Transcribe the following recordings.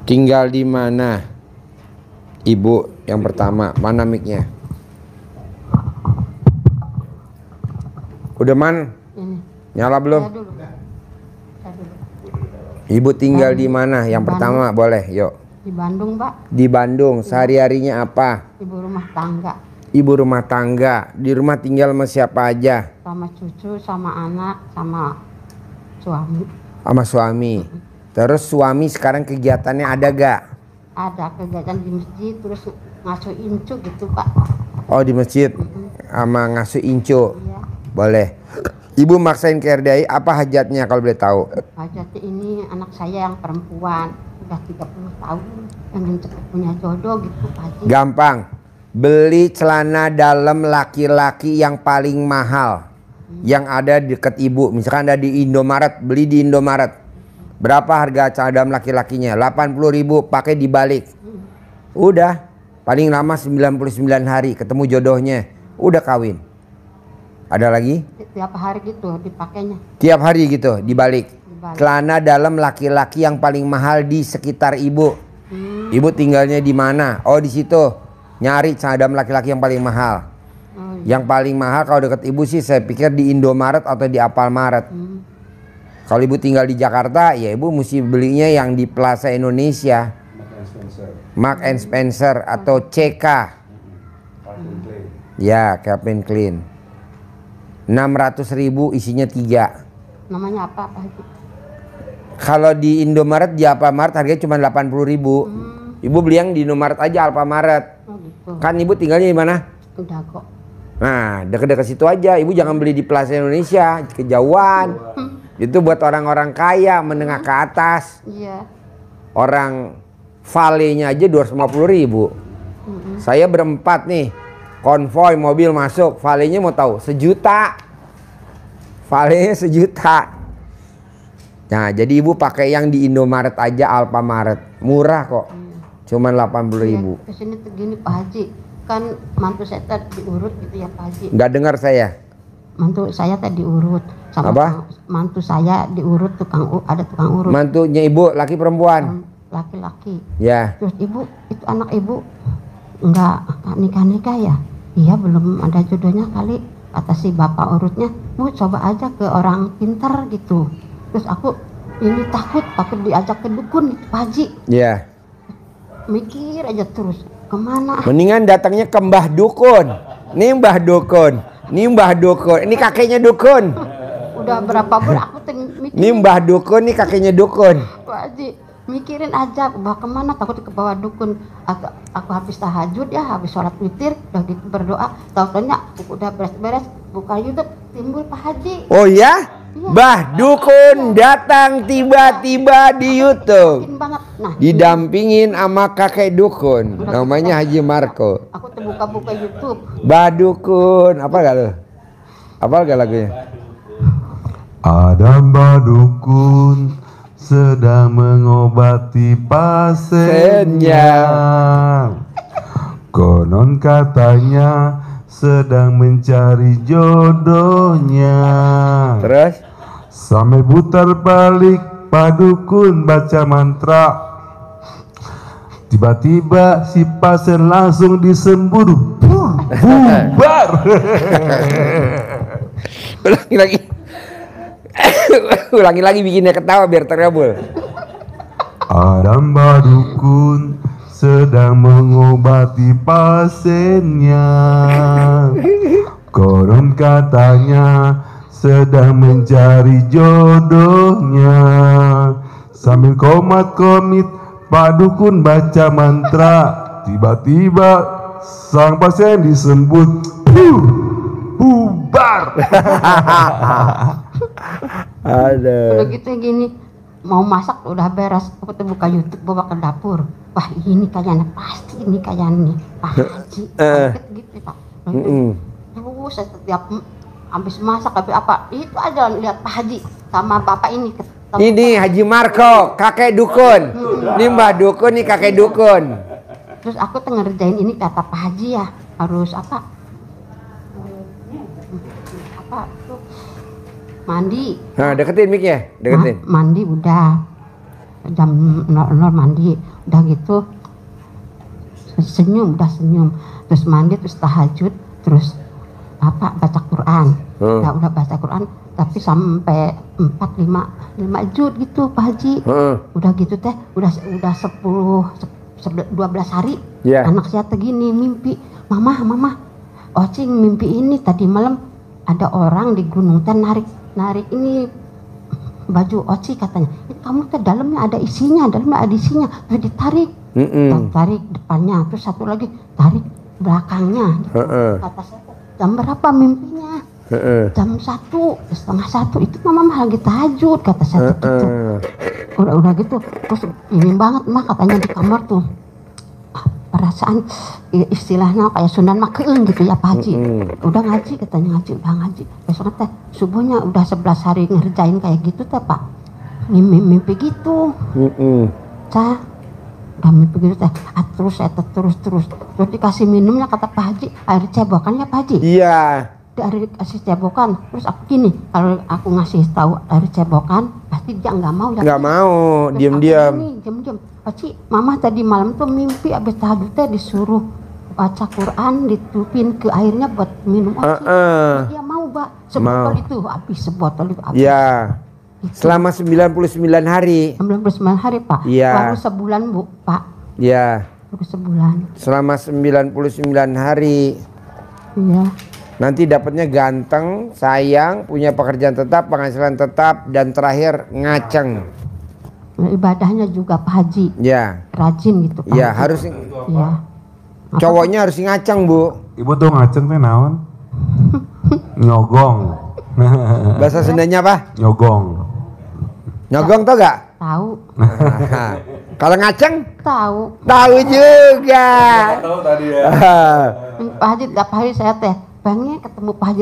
Tinggal di mana? Ibu yang pertama, mana mic-nya? Udah man? Ini. Nyala belum? Saya dulu. Ibu tinggal di mana? Yang pertama boleh, yuk. Di Bandung, Pak. Di Bandung, sehari-harinya apa? Ibu rumah tangga. Ibu rumah tangga. Di rumah tinggal sama siapa aja? Sama cucu, sama anak, sama suami. Sama suami. Terus suami sekarang kegiatannya ada gak? Ada kegiatan di masjid, terus ngasuh incu gitu, Pak. Oh, di masjid sama ngasuh incu. Iya. Boleh. Ibu maksain ke RDI, apa hajatnya kalau boleh tahu? Hajatnya ini anak saya yang perempuan, udah 30 tahun, pengen cepet punya jodoh gitu, Pak Haji. Gampang. Beli celana dalam laki-laki yang paling mahal. Yang ada di dekat ibu. Misalkan ada di Indomaret, beli di Indomaret. Berapa harga celana dalam laki-lakinya? 80.000, pakai dibalik. Udah. Paling lama 99 hari ketemu jodohnya. Udah kawin. Ada lagi? Tiap hari gitu dipakainya. Tiap hari gitu dibalik. Dibalik. Celana dalam laki-laki yang paling mahal di sekitar ibu. Ibu tinggalnya di mana? Oh, di situ. Nyari celana dalam laki-laki yang paling mahal. Oh, iya. Yang paling mahal kalau dekat ibu sih saya pikir di Indomaret atau di Alfamart. Kalau ibu tinggal di Jakarta, ya ibu mesti belinya yang di Plaza Indonesia. Mark and Spencer atau CK. Ya, Calvin Klein. 600.000 isinya 3. Namanya apa, Pak Haji? Kalau di Indomaret di Alfamart harganya cuma 80.000. Ibu beli yang di Indomaret aja, Alfamart. Oh gitu. Kan ibu tinggalnya di mana? Udah kok. Nah, dekat-dekat situ aja. Ibu jangan beli di Plaza Indonesia, kejauhan. Itu buat orang-orang kaya, menengah ke atas. Iya. Orang valenya aja 250.000. Saya berempat nih, konvoy mobil masuk, valenya mau tahu 1 juta. Valenya 1 juta. Nah, jadi ibu pakai yang di Indomaret aja, Alfamart. Murah kok. Cuman 80.000. Ya, kesini tuh gini Pak Haji, kan mantu saya tadi diurut gitu ya Pak Haji. Nggak dengar saya. Mantu saya tadi diurut sama Apa? mantu saya diurut ada tukang urut. Mantunya ibu laki perempuan? Laki-laki. Ya. Terus ibu itu anak ibu nggak nikah ya? Iya belum ada jodohnya kali, kata si bapak urutnya. Bu coba aja ke orang pintar gitu. Terus aku ini takut diajak ke dukun gitu Pak Haji. Ya. Mikir aja terus kemana? Mendingan datangnya ke Mbah Dukun. Nih Mbah Dukun. Nih Mbah Dukun. Ini kakeknya Dukun. Udah berapa bulan aku mikir. Nih Mbah Dukun, nih kakeknya Dukun. Pak Haji mikirin aja bawa kemana, takut ke bawah dukun. Aku habis tahajud ya, habis sholat witir udah gitu berdoa, taunya udah beres-beres buka YouTube timbul Pak Haji. Oh ya? Mbah Dukun datang tiba-tiba di YouTube. Yakin banget. Nah, Didampingin sama kakek Dukun. Namanya Haji Marco. aku tuh buka-buka YouTube. Mbah Dukun, apa gak lo? Apa gak lagunya? Ada Mbah Dukun sedang mengobati pasiennya. Konon katanya sedang mencari jodohnya. Terus? Sampai putar balik Pak Dukun baca mantra. Tiba-tiba si pasien langsung disembur. Bubar. Ulangi lagi. Ulangi lagi bikinnya ketawa biar terkabul. Ada Mbah Dukun sedang mengobati pasiennya. Konon katanya sedang mencari jodohnya. Sambil komat-komit Pak Dukun baca mantra. Tiba-tiba sang pasien disembur. Bubar. Ada. Udah gitu gini, mau masak udah beres, aku tuh buka YouTube, bawa ke dapur. Wah ini kayaknya pasti ini kayaknya Pak Haji. Gitu Pak. Terus setiap habis masak tapi apa itu aja lihat Pak Haji sama bapak ini. Ini Haji Marco, kakek Dukun. Ini Mbah Dukun, nih kakek Dukun. Terus aku tuh ngerjain ini kata Pak Haji ya, harus apa tuh mandi. Nah, deketin mic-nya, deketin. Mandi udah. jam 00 mandi, udah gitu senyum, terus mandi, terus tahajud, terus baca Quran. Udah baca Quran tapi sampai 5 juz gitu Pak Haji. Udah gitu teh udah 12 hari. Anak saya teh gini mimpi, mama Ocing mimpi ini tadi malam ada orang di gunung teh narik ini baju Oci, katanya kamu teh dalamnya ada isinya, terus ditarik, tarik depannya, terus satu lagi tarik belakangnya gitu. Kata saya, jam berapa mimpinya? Jam 1:30 itu mama lagi tahajud, kata saya gitu. Udah gitu terus ini banget mah katanya di kamar tuh perasaan istilahnya kayak Sundan makeun gitu ya Pak Haji. Udah ngaji katanya, udah ngaji. Besok teh subuhnya udah 11 hari ngerjain kayak gitu teh Pak. Mimpi gitu. Udah mimpi gitu teh. Terus dikasih minumnya kata Pak Haji, air cebokan ya Pak Haji. Iya. Air kasih cebokan. Terus aku gini, kalau aku ngasih tahu air cebokan pasti dia nggak mau ya. Nggak mau, diam-diam. Diam-diam. Paci, mama tadi malam tuh mimpi abis tahajud teh disuruh baca Quran, ditupin ke airnya buat minum Oci. Dia mau, Mbak. Sebotol itu habis. Ya. Itu. Selama 99 hari. 99 hari, Pak. Iya. Baru sebulan, Bu, Pak. Iya. Baru sebulan. Selama 99 hari. Iya. Nanti dapatnya ganteng, sayang, punya pekerjaan tetap, penghasilan tetap, dan terakhir ngaceng. Ibadahnya juga Pak Haji. Ya. Rajin gitu Pak. Ya, Haji. harus. Iya. Cowoknya harus ngaceng, Bu. Ibu tuh ngaceng teh naon? Nyogong. Bahasa Sundanya apa? Nyogong. Nyogong tau gak? Tahu. Kalau ngaceng? Tahu. Tahu juga. Tahu tadi ya. Pak Haji tiap hari saya teh pengen ketemu Pak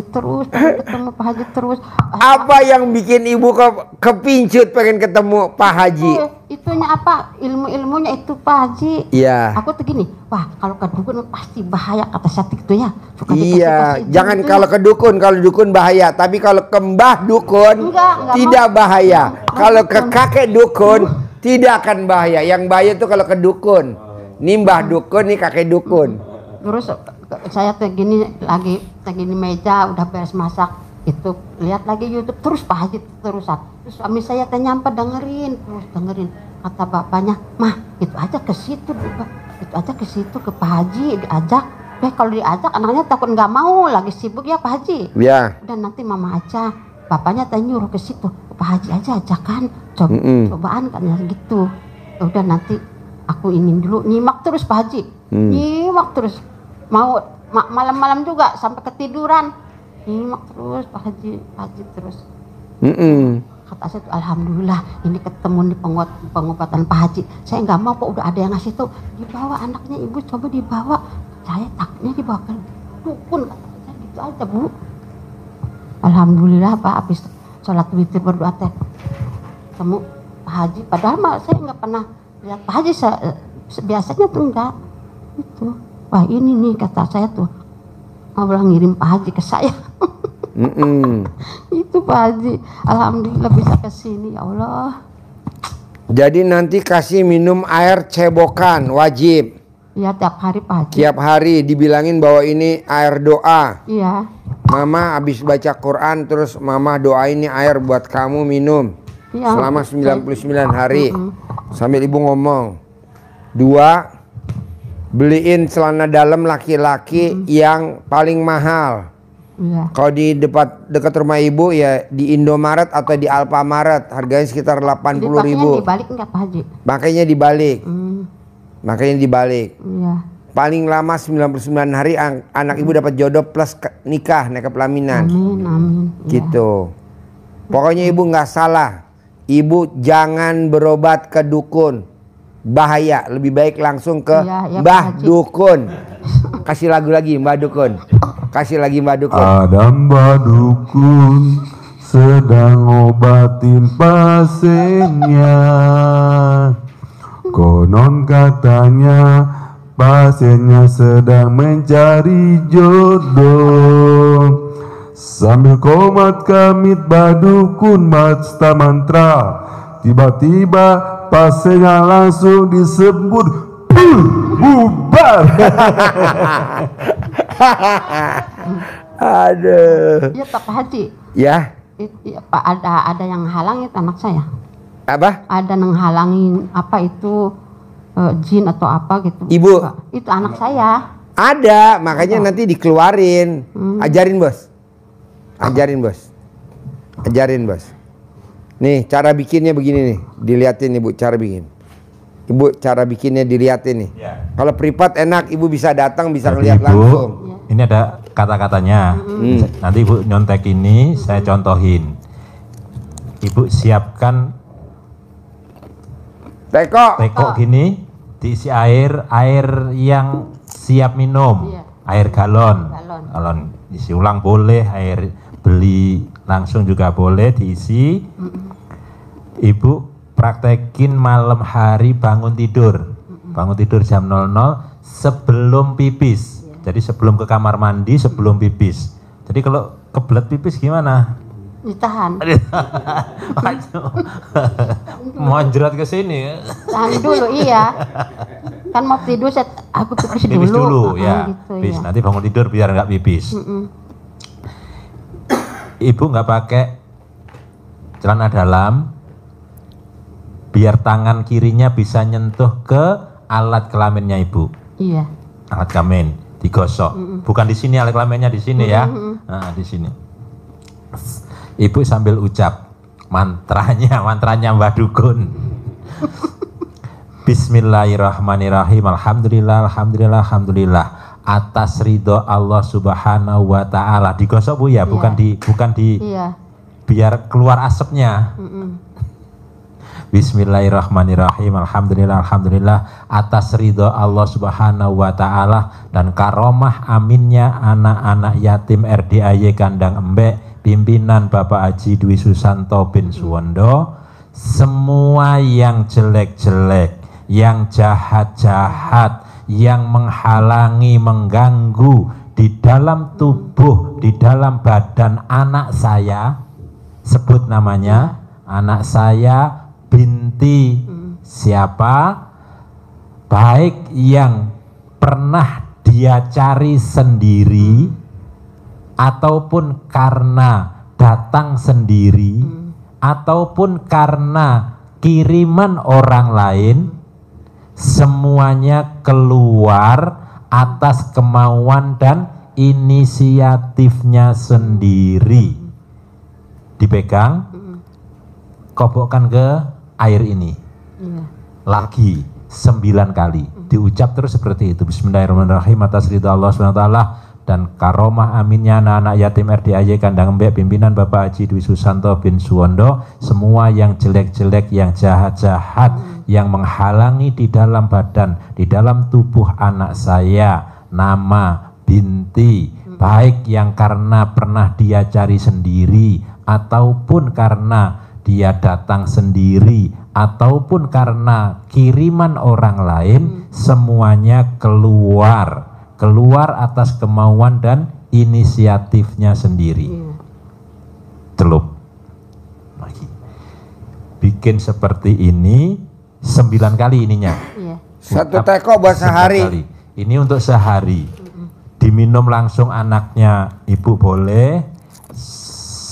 Haji terus, Apa yang bikin ibu kepincut pengen ketemu Pak Haji? Itunya apa? Ilmunya itu Pak Haji. Iya. Aku tuh gini, wah kalau ke dukun pasti bahaya kata saya gitu ya. Suka iya. Jangan kalau ke dukun, kalau dukun bahaya. Tapi kalau ke mbah dukun enggak tidak mau. bahaya. Kalau ke kakek dukun tidak akan bahaya. Yang bahaya tuh kalau ke dukun. Ini mbah dukun, nih kakek dukun. Terus saya teh gini lagi meja udah beres masak itu lihat lagi YouTube terus Pak Haji terusan. Terus suami saya teh nyampe dengerin kata bapaknya, mah itu aja ke situ ke Pak Haji diajak. Kalau diajak anaknya takut nggak mau, lagi sibuk ya Pak Haji. Iya. Udah nanti mama aja, bapaknya teh nyuruh ke situ, Pak Haji aja ajakan cobaan kan gitu. Udah nanti aku ingin dulu nyimak terus Pak Haji. Nyimak terus, mau malam-malam juga sampai ketiduran nyimak terus Pak Haji terus. Kata saya tuh alhamdulillah ini ketemu di pengobatan Pak Haji. Saya nggak mau kok, udah ada yang ngasih tuh dibawa anaknya ibu, coba dibawa. Saya takutnya dibawa ke dukun, kata saya gitu aja Bu. Alhamdulillah Pak, habis sholat witir berdoa teh ketemu Pak Haji. Padahal mah saya nggak pernah lihat Pak Haji biasanya tuh enggak itu. Wah ini nih kata saya tuh Allah ngirim Pak Haji ke saya. Itu Pak Haji, alhamdulillah bisa ke sini ya Allah. Jadi nanti kasih minum air cebokan wajib. Iya tiap hari Pak Haji. Tiap hari dibilangin bahwa ini air doa. Iya. Mama habis baca Quran terus mama doain ini air buat kamu minum. Iya. Selama 99 hari. Sambil ibu ngomong. 2. Beliin celana dalam laki-laki yang paling mahal. Iya. Kalau di dekat rumah ibu ya di Indomaret atau di Alfamaret harganya sekitar 80.000. Dibalik enggak Pak Haji? Makanya dibalik. Makanya dibalik. Iya. Paling lama 99 hari anak ibu dapat jodoh plus nikah pelaminan. Amin. Gitu. Pokoknya ibu nggak salah. Ibu jangan berobat ke dukun. Bahaya, lebih baik langsung ke Mbah Dukun. Kasih lagu lagi Mbah Dukun. Kasih lagi Mbah Dukun. Ada Mbah Dukun sedang obatin pasiennya. Konon katanya pasiennya sedang mencari jodoh. Sambil komat kamit Mbah Dukun basta mantra, tiba-tiba pasnya langsung disebut bubar. Aduh. Iya Pak Haji. Ya. Pak ada yang halangi anak saya. Apa? Ada yang halangin apa itu jin atau apa gitu. Ibu. Pak, itu anak saya. Ada, makanya nanti dikeluarin. Ajarin bos. Ajarin bos. Ajarin bos. Nih cara bikinnya begini nih. Dilihatin ibu cara bikin. Ibu cara bikinnya dilihatin nih. Ya. Kalau privat enak ibu bisa datang bisa Jadi ngeliat Ibu, langsung. ini ada kata-katanya. Nanti Ibu nyontek ini, saya contohin. Ibu siapkan teko gini, diisi air yang siap minum. Iya. Air galon. Galon. Isi ulang boleh, air beli langsung juga boleh diisi. Ibu praktekin malam hari bangun tidur. Bangun tidur jam 00 sebelum pipis. Jadi sebelum ke kamar mandi, sebelum pipis. Jadi kalau kebelet pipis gimana? Ditahan. Waduh. Monjrat ke sini. Tahan dulu iya. Kan mau tidur aku pipis dulu. Pipis dulu ya. Gitu, Pipis. ya. Nanti bangun tidur biar nggak pipis. Ibu nggak pakai celana dalam, biar tangan kirinya bisa nyentuh ke alat kelaminnya ibu. Iya. Alat kelamin digosok. Bukan di sini alat kelaminnya di sini ya. Nah, di sini. Ibu sambil ucap mantranya Mbah Dukun. Bismillahirrahmanirrahim. Alhamdulillah. Atas ridho Allah Subhanahu wa taala. Digosok Bu ya, bukan di Iya. biar keluar asapnya. Bismillahirrahmanirrahim. Alhamdulillah atas ridho Allah Subhanahu wa taala dan karomah aminnya anak-anak yatim RDAY Kandang Embek pimpinan Bapak Haji Dwi Susanto bin Suwondo, semua yang jelek-jelek, yang jahat-jahat, yang menghalangi, mengganggu di dalam tubuh, di dalam badan anak saya, sebut namanya, anak saya binti siapa, baik yang pernah dia cari sendiri ataupun karena datang sendiri ataupun karena kiriman orang lain, semuanya keluar atas kemauan dan inisiatifnya sendiri. Dipegang, kobokkan ke air ini. Iya. Lagi 9 kali. Diucap terus seperti itu. Bismillahirrahmanirrahim atas ridha Allah SWT dan karomah aminnya anak-anak yatim RDAY Kandang Embek pimpinan Bapak Haji Dwi Susanto bin Suwondo, semua yang jelek-jelek, yang jahat-jahat, yang menghalangi di dalam badan, di dalam tubuh anak saya, nama, binti, baik yang karena pernah dia cari sendiri ataupun karena dia datang sendiri ataupun karena kiriman orang lain, semuanya keluar atas kemauan dan inisiatifnya sendiri. Celup lagi. Bikin seperti ini 9 kali ininya. Iya. Satu teko buat 9 sehari. kali. Ini untuk sehari. Diminum langsung anaknya ibu boleh.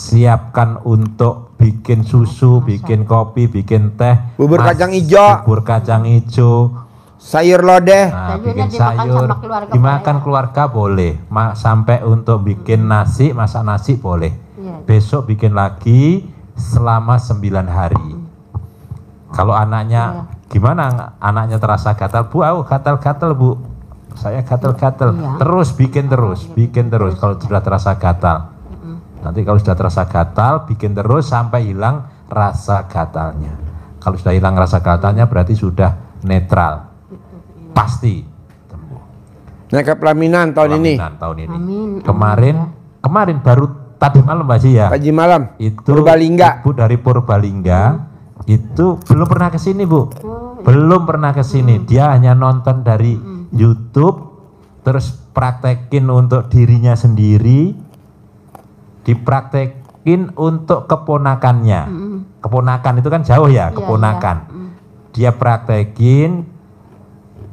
Siapkan untuk bikin susu, bikin kopi, bikin teh, Bubur kacang ijo. bubur kacang ijo, Sayur lodeh. nah, Sayurnya bikin dimakan sayur, sama keluarga dimakan boleh. keluarga boleh, sampai untuk bikin nasi, masak nasi boleh. Iya. Besok bikin lagi selama 9 hari. Kalau anaknya gimana? Anaknya terasa gatal, Bu, aku gatal-gatal Bu. Saya gatal-gatal. Iya. Terus bikin terus. Kalau sudah terasa gatal. Nanti kalau sudah terasa gatal, bikin terus sampai hilang rasa gatalnya. Kalau sudah hilang rasa gatalnya berarti sudah netral. Pasti sembuh. Naik ke pelaminan tahun ini. Pelaminan tahun ini. Amin. Kemarin baru tadi malam Mbak Ji ya. Pagi malam. Itu Purbalingga. Ibu dari Purbalingga itu belum pernah ke sini Bu. Belum pernah ke sini. Dia hanya nonton dari YouTube, terus praktekin untuk dirinya sendiri, dipraktekin untuk keponakannya. Keponakan itu kan jauh ya, keponakan. dia praktekin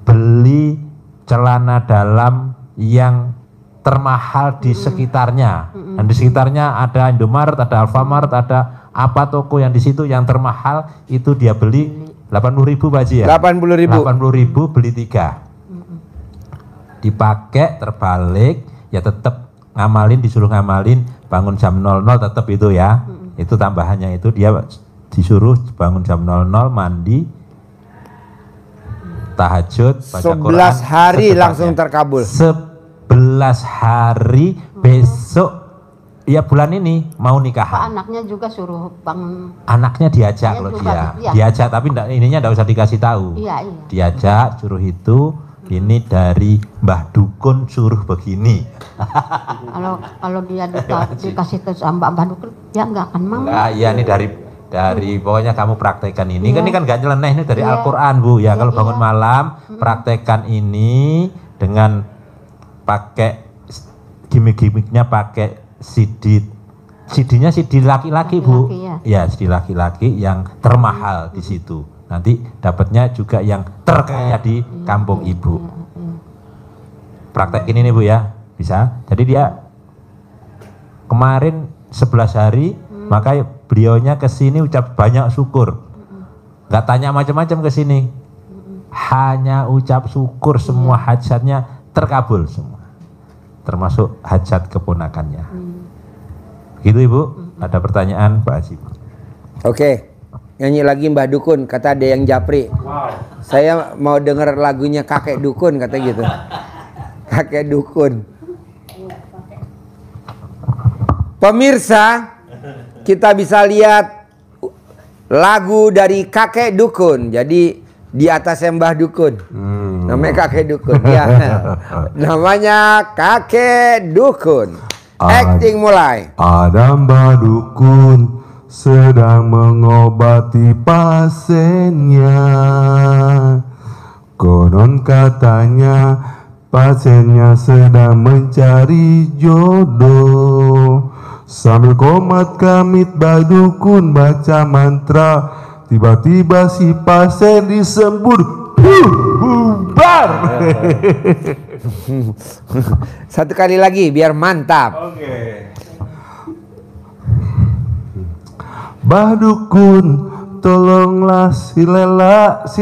beli celana dalam yang termahal di sekitarnya. Dan di sekitarnya ada Indomaret, ada Alfamart, ada apa toko yang di situ yang termahal itu dia beli 80.000 Pak Haji ya? 80.000. 80.000 beli 3. Dipakai terbalik ya tetap ngamalin, disuruh ngamalin bangun jam 00 tetap itu ya. Itu tambahannya itu dia disuruh bangun jam 00 mandi tahajud baca 11 Quran hari secepatnya. langsung terkabul. 11 hari besok ya bulan ini mau Pak, nikahan. anaknya juga suruh bangun. Anaknya diajak Saya loh juga, dia. iya. Diajak tapi ininya enggak usah dikasih tahu. Iya, iya. Diajak suruh itu ini dari Mbah Dukun suruh begini. Kalau dia dikasih tahu sama Mbak Dukun, dia nggak akan mau. Enggak, iya ini dari pokoknya kamu praktekkan ini. Iya. Kan ini kan enggak nyeleneh ini dari Iya. Al-Qur'an, Bu. Ya, Iya, kalau bangun iya. malam praktekkan ini dengan pakai gimmick-gimmicknya pakai CD-nya CD laki-laki, Bu. Laki-laki, Ya, CD laki-laki yang termahal di situ. Nanti dapatnya juga yang terkaya di kampung Ibu. Praktekin ini, Bu ya. Bisa. Jadi dia kemarin 11 hari, maka beliaunya ke sini ucap banyak syukur. Enggak tanya macam-macam ke sini. Hanya ucap syukur semua hajatnya terkabul semua. Termasuk hajat keponakannya. Gitu Ibu, ada pertanyaan Pak Haji. Oke, nyanyi lagi Mbah Dukun, kata ada yang japri. Saya mau denger lagunya Kakek Dukun, kata gitu. Kakek Dukun. Pemirsa, kita bisa lihat lagu dari Kakek Dukun. Jadi di atasnya Mbah Dukun. Namanya Kakek Dukun. Ya. Namanya Kakek Dukun. Acting mulai. Ada Mbah Dukun sedang mengobati pasiennya. Konon katanya pasiennya sedang mencari jodoh. Sambil komat kamit Mbah Dukun baca mantra, tiba-tiba si pasien disembur. Bubar. Satu kali lagi biar mantap. Mbah Dukun, tolonglah si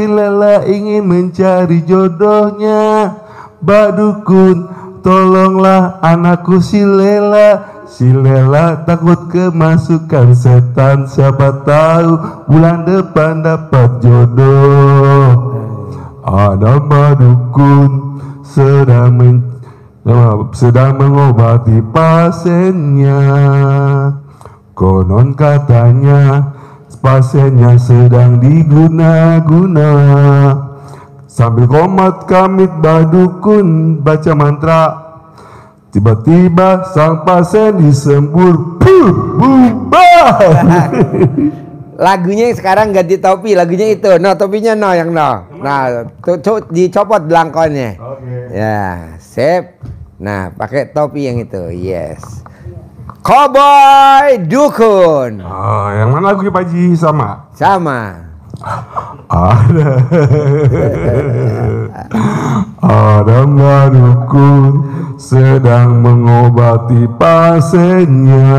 Lela ingin mencari jodohnya. Mbah Dukun, tolonglah anakku si Lela takut kemasukan setan. Siapa tahu bulan depan dapat jodoh. Ada Mbah Dukun sedang mengobati pasiennya. Konon katanya pasiennya sedang diguna-guna. Sambil komat kamit Mbah Dukun baca mantra, tiba-tiba sang pasien disembur. Bubar. Lagunya sekarang ganti topi, lagunya itu. No, topinya no yang no. Nah, dicopot belangkonnya. Ya, sip. Nah, pakai topi yang itu. Yes. Cowboy Dukun. Oh, yang mana lagunya Pak Haji sama? Sama. Ada Mbah Dukun sedang mengobati pasiennya.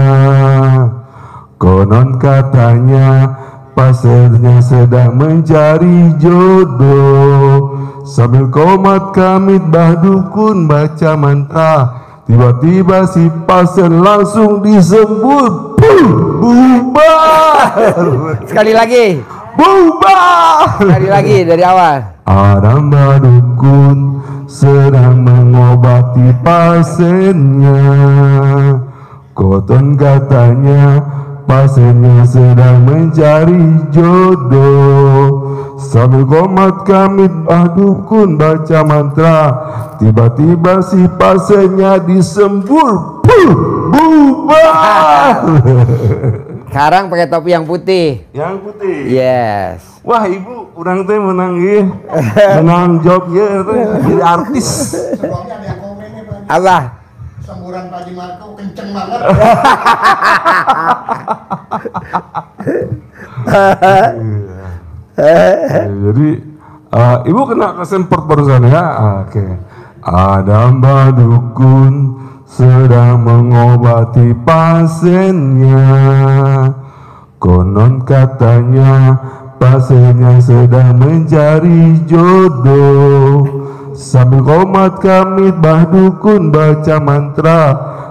Konon katanya pasiennya sedang mencari jodoh. Sambil komat kamit Mbah Dukun baca mantra, tiba-tiba si pasien langsung disembur. Bubar. Sekali lagi. Bubar. Sekali lagi dari awal. Ada Mbah Dukun sedang mengobati pasiennya. Konon katanya pasiennya sedang mencari jodoh. Sambil komat kamit Mbah Dukun baca mantra, tiba-tiba si pasiennya disembur. Bubar. Sekarang pakai topi yang putih. Yang putih. Yes. Wah, ibu orang teh menang ya. Menang job ya, jadi artis. Sebabnya ada yang komen nih Pak Haji. Apa? Semburan Pak Haji Marco kenceng banget. Jadi ibu kena kesempet barusan ya. Oke. Ada mbak dukun sedang mengobati pasiennya. Konon katanya pasiennya sedang mencari jodoh. Sambil komat kamit bah dukun baca mantra,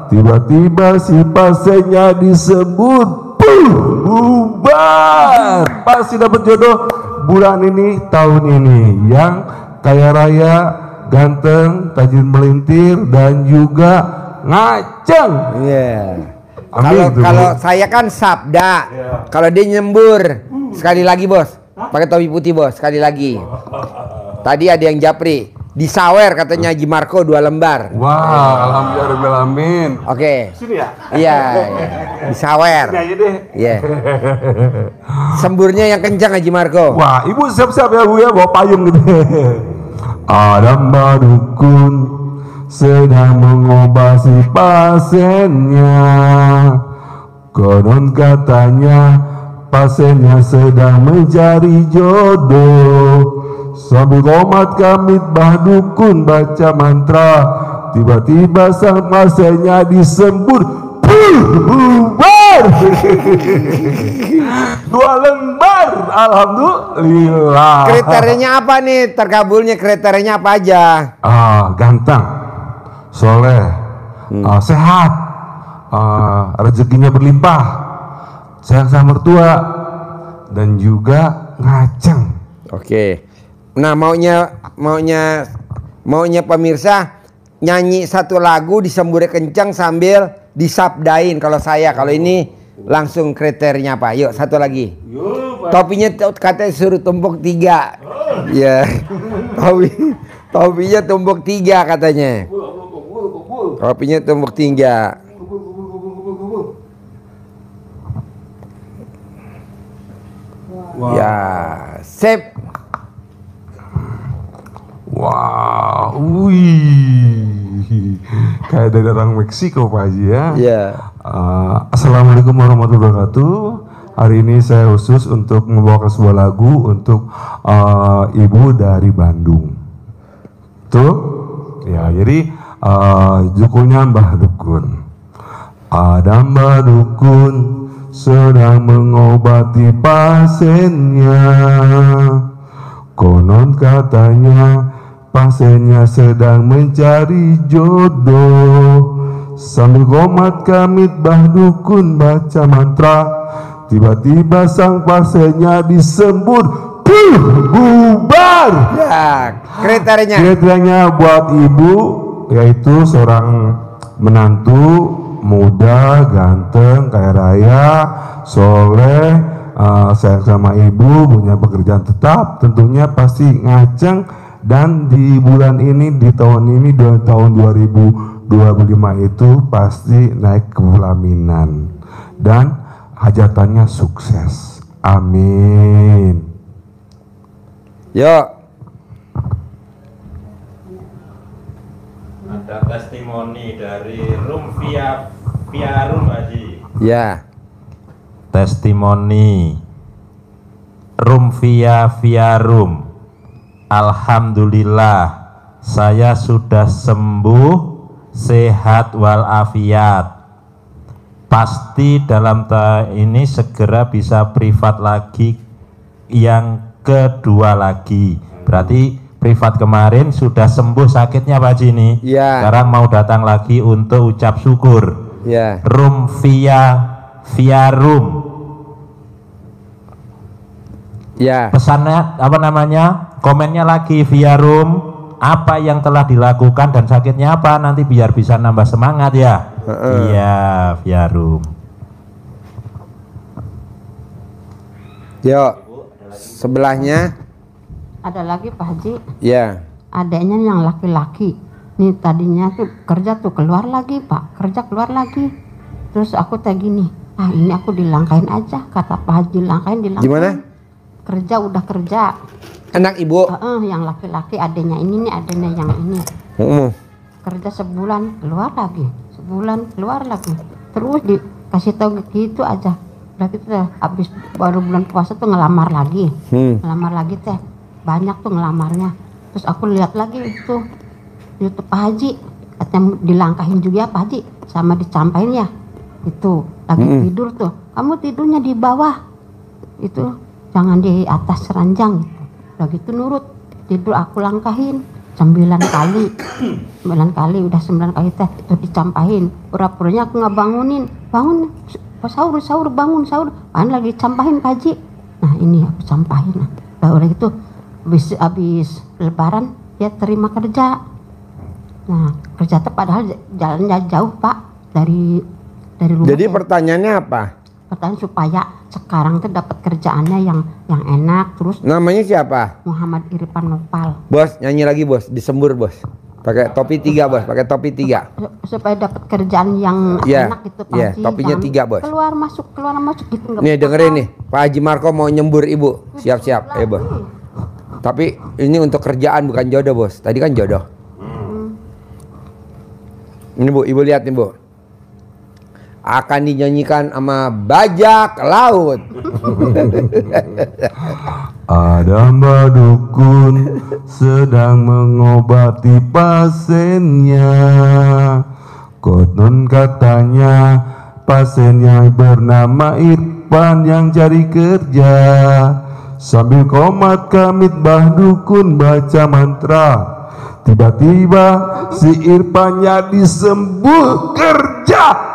tiba-tiba si pasiennya disebut bubar. Pasti dapat jodoh bulan ini, tahun ini, yang kaya raya, ganteng, tajir melintir, dan juga ngaceng. Iya. Amin, Kalau tuh, saya kan sabda. Kalau dia nyembur. Sekali lagi, Bos. Pakai topi putih, Bos. Sekali lagi. Tadi ada yang japri. Disawer katanya Haji Marco 2 lembar. Wah, alhamdulillah, amin. Oke. Sini ya? Iya. Disawer. Sini aja deh. Iya. Semburnya yang kencang Haji Marco. Wah, ibu siap-siap ya bu ya, bawa payung gitu. Ada mbak dukun sedang mengobati pasiennya. Konon katanya pasiennya sedang mencari jodoh. Sambil komat kamit bah dukun baca mantra, tiba-tiba sang pasiennya disembur bubar. 2 lembar, alhamdulillah. Kriterianya apa nih? Terkabulnya kriterianya apa aja? Ganteng, soleh, sehat, rezekinya berlimpah, sayang sama mertua, dan juga ngaceng. Oke. Nah, maunya pemirsa nyanyi satu lagu disembur kencang sambil disabdain. Kalau ini langsung kriterianya apa? Yuk, satu lagi. Topinya katanya suruh tumpuk 3. Ya. Topinya tumpuk 3 katanya. Topinya tumpuk 3. Ya, sip. Wah, wih, kayak dari orang Meksiko Pak Haji ya. Iya. Assalamualaikum warahmatullahi wabarakatuh. Hari ini saya khusus untuk membawakan sebuah lagu untuk ibu dari Bandung. Tuh, ya jadi judulnya Mbah Dukun. Ada Mbah Dukun sedang mengobati pasiennya. Konon katanya pasiennya sedang mencari jodoh. Sambil komat kamit bah dukun baca mantra, tiba-tiba sang pasiennya disembur bubar. Ya, kriterianya. Kriterianya buat ibu yaitu seorang menantu muda, ganteng, kaya raya, soleh, sayang sama ibu, punya pekerjaan tetap, tentunya pasti ngaceng. Dan di bulan ini, di tahun ini, tahun 2025 itu pasti naik ke pelaminan dan hajatannya sukses. Amin. Yuk. Ada testimoni dari Rumvia Rum Haji. Ya. Testimoni Rumvia Rum. Alhamdulillah, saya sudah sembuh, sehat walafiat. Pasti dalam tahun ini segera bisa privat lagi, yang kedua lagi. Berarti privat kemarin sudah sembuh sakitnya Pak Haji ini. Ya. Sekarang mau datang lagi untuk ucap syukur. Ya. Rumvia Rum. Ya. Pesannya apa namanya? Komennya lagi via Rum, apa yang telah dilakukan dan sakitnya apa, nanti biar bisa nambah semangat ya. Iya, via Rum. Yuk. Sebelahnya. Ada lagi Pak Haji, Ya. adanya yang laki-laki. Nih tadinya tuh kerja tuh keluar lagi Pak, kerja keluar lagi. Terus aku kayak gini, ini aku dilangkain aja, kata Pak Haji, langkain. Gimana? Kerja udah kerja. Anak ibu. Yang laki-laki adanya ini nih, adanya yang ini. Kerja sebulan keluar lagi, sebulan keluar lagi. Terus dikasih tahu gitu aja. udah gitu teh, habis baru bulan puasa tuh ngelamar lagi. Ngelamar lagi teh, banyak tuh ngelamarnya. Terus aku lihat lagi itu YouTube Pak Haji, katanya dilangkahin juga Pak Haji, sama dicampain ya. Itu lagi tidur tuh, kamu tidurnya di bawah, itu jangan di atas ranjang gitu. Udah gitu nurut, tidur aku langkahin 9 kali. 9 kali, udah 9 kali teh itu dicampahin. Pura-puranya aku nggak bangunin, bangun sahur bangun sahur, lagi campahin Pak Haji. Nah ini aku campahin. Nah, udah gitu habis lebaran dia terima kerja. Nah kerja tuh padahal jalannya jauh Pak dari rumah. Jadi pertanyaannya apa? Pertanyaan supaya sekarang tuh dapat kerjaannya yang enak. Terus Namanya siapa? Muhammad Irfan Nopal. Bos, nyanyi lagi bos, disembur bos. Pakai topi 3 bos, pakai topi 3. Supaya dapat kerjaan yang enak gitu Pak Haji. Topinya 3 bos. Keluar masuk gitu. Nih dengerin nih, Pak Haji Marco mau nyembur ibu. Siap-siap, ayo bos. Tapi ini untuk kerjaan bukan jodoh bos. Tadi kan jodoh. Ini bu, ibu lihat nih bu. Akan dinyanyikan sama bajak laut. Ada mbak dukun sedang mengobati pasiennya. Konon katanya pasiennya bernama Irfan yang cari kerja. Sambil komat kamit bah dukun baca mantra, tiba-tiba si Irfannya disembuh kerja.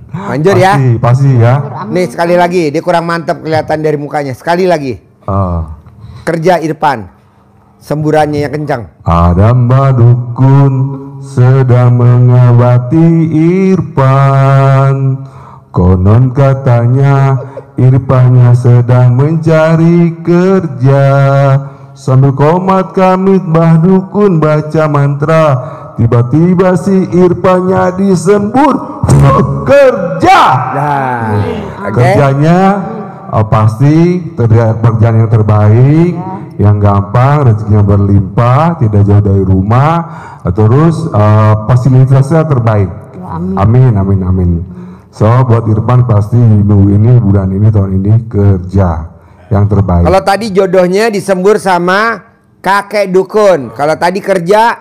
Manjur ya. Pasti ya. Nih sekali lagi, dia kurang mantap kelihatan dari mukanya. Sekali lagi. Kerja Irfan. Semburannya yang kencang. Ada mbak dukun sedang mengobati Irfan. Konon katanya Irfannya sedang mencari kerja. Sambil komat kamit bah dukun baca mantra, tiba-tiba si Irfannya disembur kerja. Nah, Kerjanya pasti pekerjaan yang terbaik, yang gampang, rezekinya berlimpah, tidak jauh dari rumah, terus fasilitasnya terbaik. Amin, amin, amin. So buat Irfan pasti minggu ini, bulan ini, tahun ini kerja yang terbaik. Kalau tadi jodohnya disembur sama kakek dukun. Kalau tadi kerja,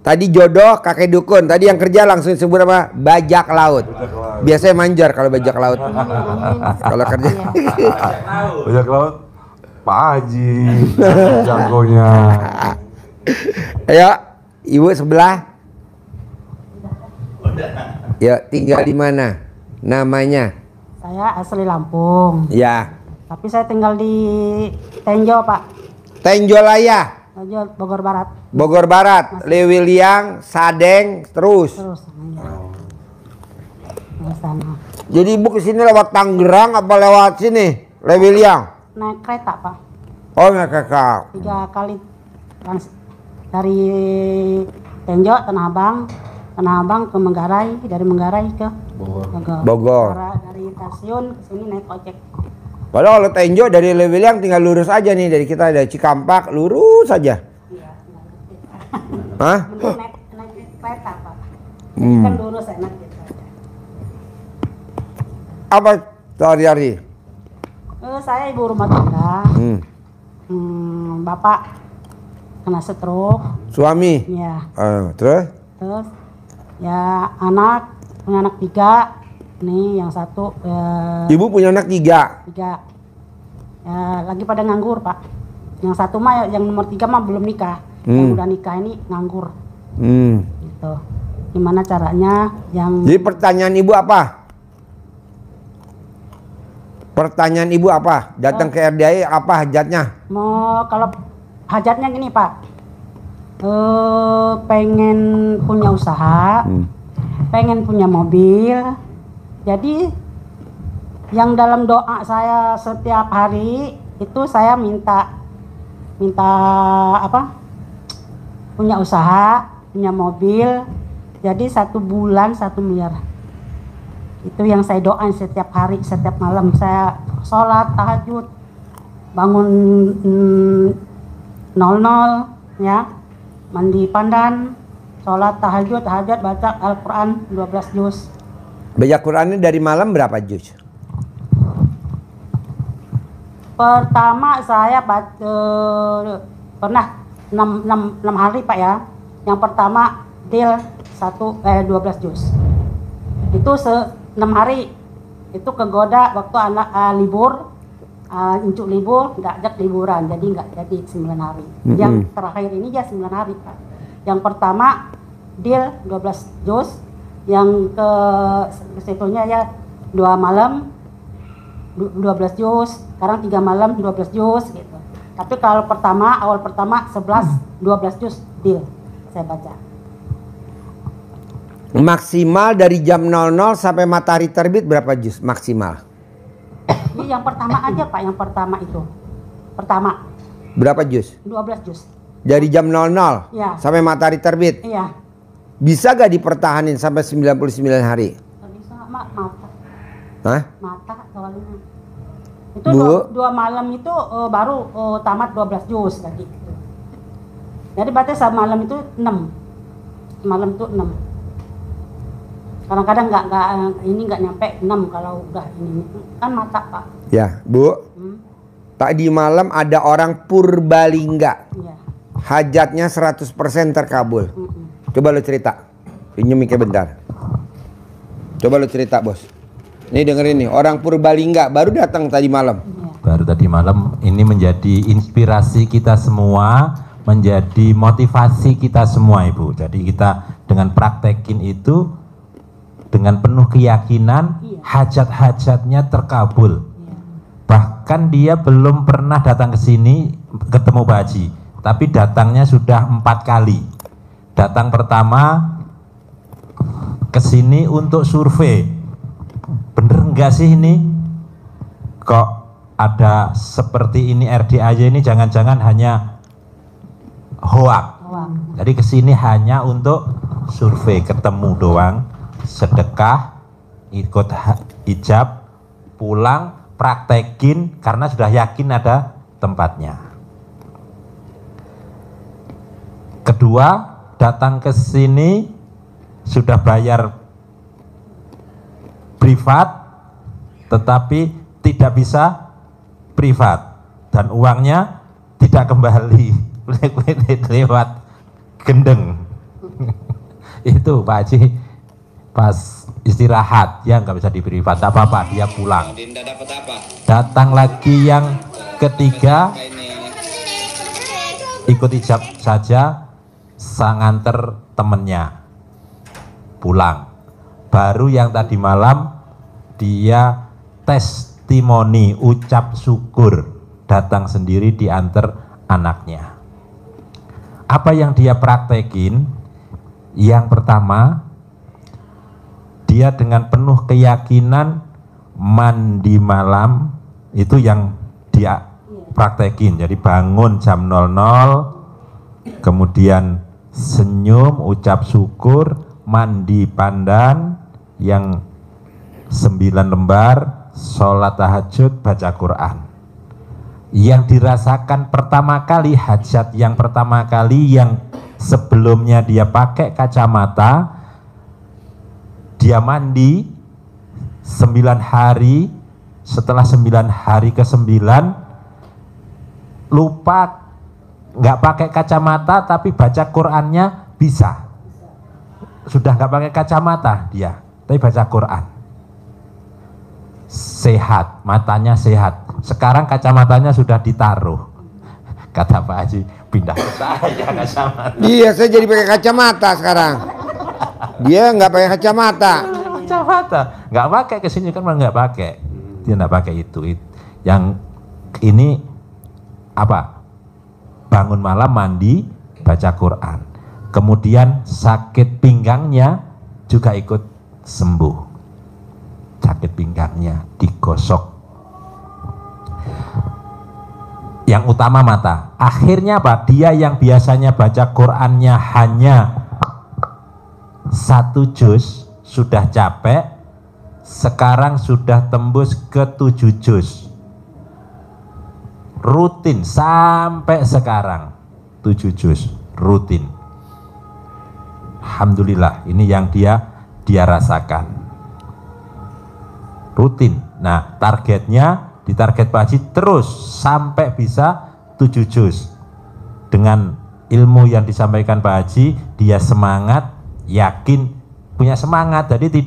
tadi jodoh kakek dukun. Tadi yang kerja langsung disembur sama bajak laut. Biasanya manjar kalau bajak laut. Kalau kerja. Bajak laut, Pak Haji, jagonya. Ayo, ibu sebelah. Ya, tinggal di mana? Namanya? Saya asli Lampung, Ya. tapi saya tinggal di Tenjo, Pak. Tenjolaya, Tenjo, Bogor Barat. Bogor Barat, Lewiliang, Sadeng, terus. Terus, di sana. Jadi ibu kesini lewat Tangerang apa lewat sini? Lewiliang? Naik kereta, Pak. Oh, naik kereta. 3 kali dari Tenjo, Tanah Abang ke Manggarai, dari Manggarai ke Bogor. Dari stasiun ke sini naik ojek. Padahal kalau Tenjo dari Lewiliang tinggal lurus aja nih, dari kita dari Cikampak lurus aja. Hah? Naik kereta, Pak. Jadi kan lurus enak gitu aja. Apa sehari-hari? Saya ibu rumah tangga. Bapak kena stroke. Suami? Ya. Terus? Terus ya punya anak 3. Nih yang satu Ibu punya anak 3? 3. Ya, lagi pada nganggur, Pak. Yang satu mah, yang nomor 3 mah belum nikah. Yang udah nikah ini nganggur. Gitu. Gimana caranya yang... Jadi pertanyaan ibu apa? Pertanyaan ibu apa? Datang ke RDI apa hajatnya? Mau kalau hajatnya gini, Pak. Pengen punya usaha, pengen punya mobil. Jadi yang dalam doa saya setiap hari itu saya minta apa? Punya usaha, punya mobil. Jadi 1 bulan 1 miliar. Itu yang saya doain setiap hari, setiap malam. Saya sholat tahajud, bangun 00 ya, mandi pandan, sholat tahajud baca Al-Quran 12 juz. Baca Qurannya dari malam berapa juz? Pertama saya pernah 6 hari Pak ya. Yang pertama deal 12 juz. Itu 6 hari. Itu kegoda waktu anak libur, incuk libur, nggak ajak liburan, jadi nggak jadi 9 hari. Yang terakhir ini ya 9 hari Pak. Yang pertama deal 12 juz, yang ke situnya ya 2 malam 12 juz, sekarang 3 malam 12 juz gitu. Tapi kalau awal pertama 12 juz deal saya baca. Maksimal dari jam 00 sampai matahari terbit berapa juz maksimal? Ini yang pertama aja Pak, yang pertama itu. Pertama. Berapa juz? 12 juz. Dari jam 00 Ya. sampai matahari terbit? Iya. Bisa gak dipertahanin sampai 99 hari? Nggak bisa mata. Hah? Mata soalnya. Itu Bu? dua malam itu baru tamat 12 juz tadi. Jadi berarti semalam itu 6. Malam itu 6. Kadang-kadang nggak nyampe 6 kalau udah ini kan mata Pak. Ya, Bu. Tadi malam ada orang Purbalingga. Iya. Hajatnya 100% terkabul. Coba lo cerita. Pinjam mic bentar. Coba lo cerita, Bos. Ini dengerin nih, orang Purbalingga baru datang tadi malam. Baru tadi malam, ini menjadi inspirasi kita semua, menjadi motivasi kita semua Ibu. Jadi kita dengan praktekin itu dengan penuh keyakinan, hajat-hajatnya terkabul. Bahkan dia belum pernah datang ke sini ketemu Pak Haji, tapi datangnya sudah 4 kali. Datang pertama ke sini untuk survei, bener enggak sih ini kok ada seperti ini RDAJ ini, jangan-jangan hanya hoak. Jadi ke sini hanya untuk survei, ketemu doang, sedekah, ikut hijab, pulang, praktekin karena sudah yakin ada tempatnya. Kedua, datang ke sini sudah bayar privat tetapi tidak bisa privat dan uangnya tidak kembali lewat gendeng. Itu Pak Haji pas istirahat ya nggak bisa di privat, tak apa-apa, dia pulang. Datang lagi yang ketiga, ikut hijab saja, sang nganter temennya pulang. Baru yang tadi malam dia testimoni, ucap syukur, datang sendiri diantar anaknya. Apa yang dia praktekin? Yang pertama, dia dengan penuh keyakinan mandi malam, itu yang dia praktekin. Jadi bangun jam 00, kemudian senyum, ucap syukur, mandi pandan yang 9 lembar, sholat tahajud, baca Quran. Yang dirasakan pertama kali, hajat yang pertama kali yang sebelumnya dia pakai kacamata, dia mandi 9 hari, setelah 9 hari ke-9 lupa nggak pakai kacamata tapi baca Qurannya bisa. Sudah nggak pakai kacamata dia, tapi baca Quran. Sehat, matanya sehat. Sekarang kacamatanya sudah ditaruh. Kata Pak Haji, pindah ke saya kacamata. Iya, saya jadi pakai kacamata sekarang. Dia nggak pakai kacamata. Kacamata, nggak pakai kesini kan nggak pakai. Dia nggak pakai itu. Yang ini apa? Bangun malam, mandi, baca Quran. Kemudian sakit pinggangnya juga ikut sembuh. Sakit pinggangnya digosok. Yang utama mata. Akhirnya apa? Dia yang biasanya baca Qurannya hanya 1 juz, sudah capek, sekarang sudah tembus ke 7 juz. Rutin sampai sekarang 7 juz rutin. Alhamdulillah, ini yang dia rasakan. rutin. Nah, targetnya di target Pak Haji terus sampai bisa 7 juz. Dengan ilmu yang disampaikan Pak Haji, dia semangat, yakin, punya semangat. Jadi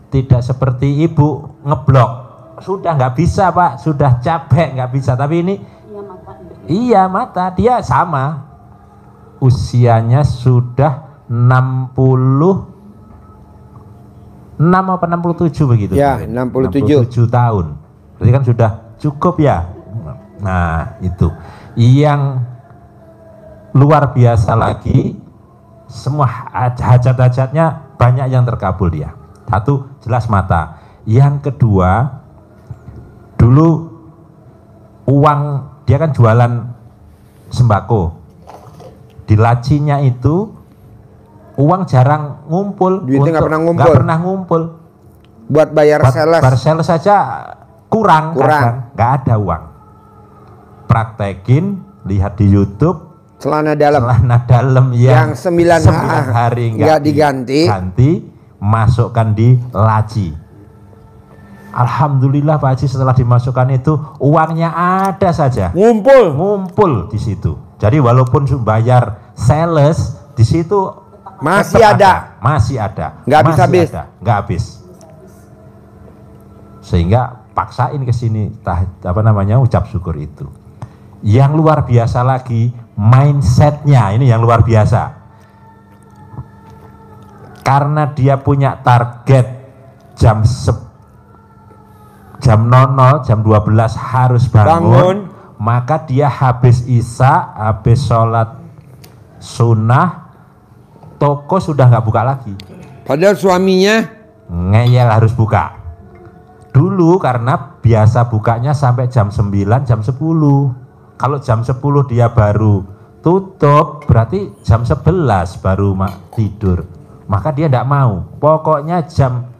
tidak seperti ibu ngeblok. Sudah nggak bisa Pak, sudah capek nggak bisa. Tapi ini iya mata dia sama. Usianya sudah 66 apa 67 begitu? Ya, 67 tahun. Berarti kan sudah cukup ya. Nah, itu. Yang luar biasa lagi, semua hajat-hajatnya banyak yang terkabul dia. Satu, jelas mata. Yang kedua, dulu uang, dia kan jualan sembako. Di lacinya itu uang jarang ngumpul. Duitnya nggak pernah ngumpul. Buat bayar sales. Bayar sales saja kurang. Nggak ada uang. Praktekin, lihat di YouTube. Celana dalam yang 9 hari nggak diganti, masukkan di laci. Alhamdulillah Pak Haji setelah dimasukkan itu uangnya ada saja. Ngumpul di situ. Jadi walaupun bayar sales di situ masih ada. Nggak habis. Sehingga paksain ke sini ucap syukur itu. Yang luar biasa lagi mindsetnya, ini yang luar biasa. Karena dia punya target jam 00, jam 12 harus bangun. Maka dia habis isya, habis sholat sunnah, toko sudah nggak buka lagi. Padahal suaminya ngeyel harus buka. Dulu karena biasa bukanya sampai jam 9, jam 10. Kalau jam 10 dia baru tutup, berarti jam 11 baru tidur. Maka dia tidak mau. Pokoknya jam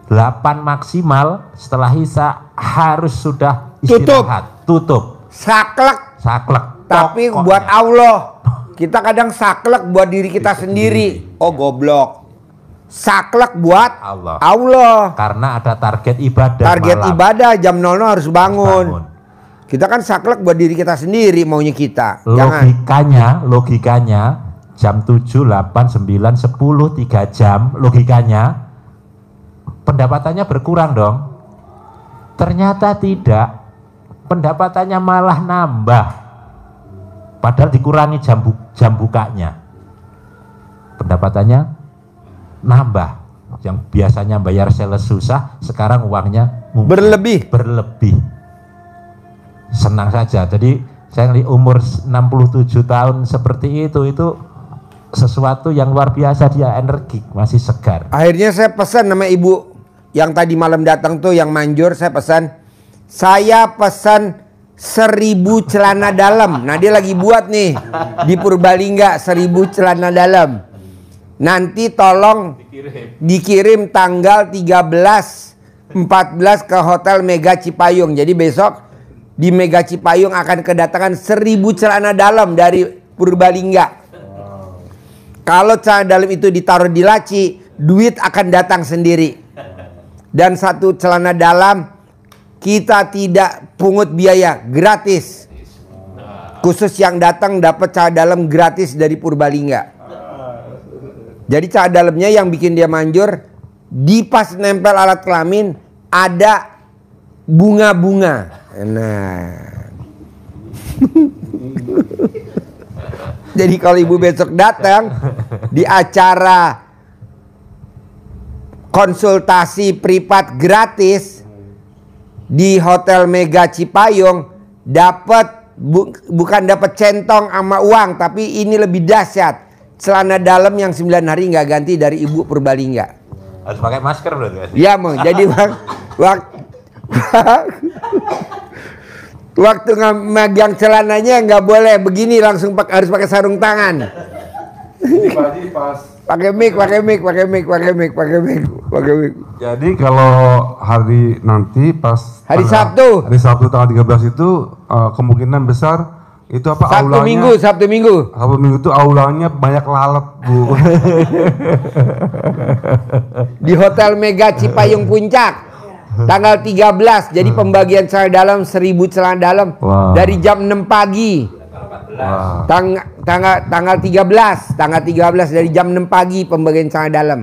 8 maksimal setelah isya harus sudah istirahat. Tutup. Saklek. Tapi Pokoknya. Buat Allah. Kita kadang saklek buat diri kita sendiri. Oh goblok. Saklek buat Allah. Karena ada target ibadah. Ibadah jam 00 harus bangun. Kita kan saklek buat diri kita sendiri maunya kita. Logikanya jam 7, 8, 9, 10, 3 jam logikanya pendapatannya berkurang dong. Ternyata tidak. Pendapatannya malah nambah. Padahal dikurangi jam bukanya. Pendapatannya nambah. Yang biasanya bayar sales susah, sekarang uangnya berlebih. Senang saja. Jadi saya lihat umur 67 tahun seperti itu sesuatu yang luar biasa, dia energik, masih segar. Akhirnya saya pesan sama ibu yang tadi malam datang tuh yang manjur, saya pesan 1000 celana dalam. Nah dia lagi buat nih di Purbalingga 1000 celana dalam. Nanti tolong dikirim tanggal 13, 14 ke Hotel Mega Cipayung. Jadi besok di Mega Cipayung akan kedatangan 1000 celana dalam dari Purbalingga. Kalau celana dalam itu ditaruh di laci, duit akan datang sendiri. Dan satu celana dalam kita tidak pungut biaya, gratis. Khusus yang datang dapat celana dalam gratis dari Purbalingga. Jadi celana dalamnya yang bikin dia manjur, di pas nempel alat kelamin ada bunga-bunga. Nah. Jadi kalau ibu besok datang di acara konsultasi privat gratis di Hotel Mega Cipayung, dapat bukan dapat centong sama uang, tapi ini lebih dahsyat. Celana dalam yang 9 hari nggak ganti dari ibu Purbalingga. Harus pakai masker berarti? Iya mau. Jadi waktu megang celananya nggak boleh begini, langsung harus pakai sarung tangan. Pakai mic. Jadi kalau hari nanti pas hari Sabtu tanggal 13 itu kemungkinan besar itu aulanya Sabtu Minggu itu aulanya banyak lalat, Bu. Di Hotel Mega Cipayung Puncak. Tanggal 13, jadi pembagian celana dalam 1000 celana dalam dari jam 6 pagi. Tanggal 13 dari jam 6 pagi pembagian celana dalam.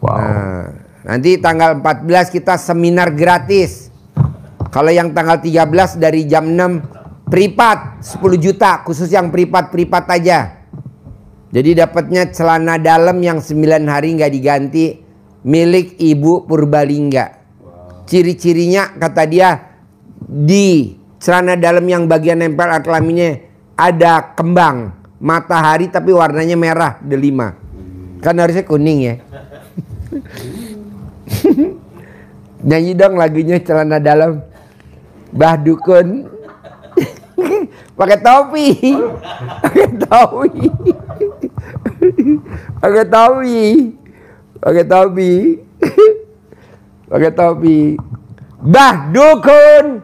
Nah, nanti tanggal 14 kita seminar gratis. Kalau yang tanggal 13 dari jam 6 privat 10 juta khusus yang privat aja. Jadi dapatnya celana dalam yang 9 hari nggak diganti milik Ibu Purbalingga. Ciri-cirinya kata dia di celana dalam yang bagian nempel alat kelaminnya ada kembang matahari tapi warnanya merah delima. Kan harusnya kuning ya. Nyanyi dong lagunya celana dalam. Bah Dukun. Pakai topi. Pakai topi. Pakai topi. Pakai topi. Pakai topi. Bah Dukun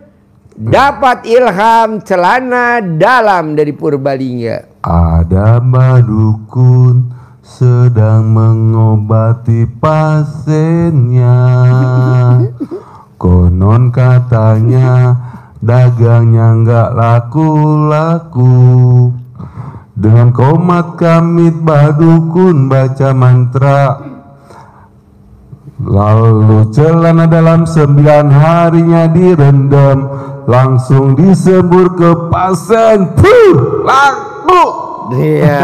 dapat ilham celana dalam dari Purbalingga. Ada Mbah Dukun sedang mengobati pasiennya. Konon katanya dagangnya nggak laku-laku. Dengan komat kamit Mbah Dukun baca mantra, lalu celana dalam 9 harinya direndam, langsung disembur ke pasien. Laku. Iya.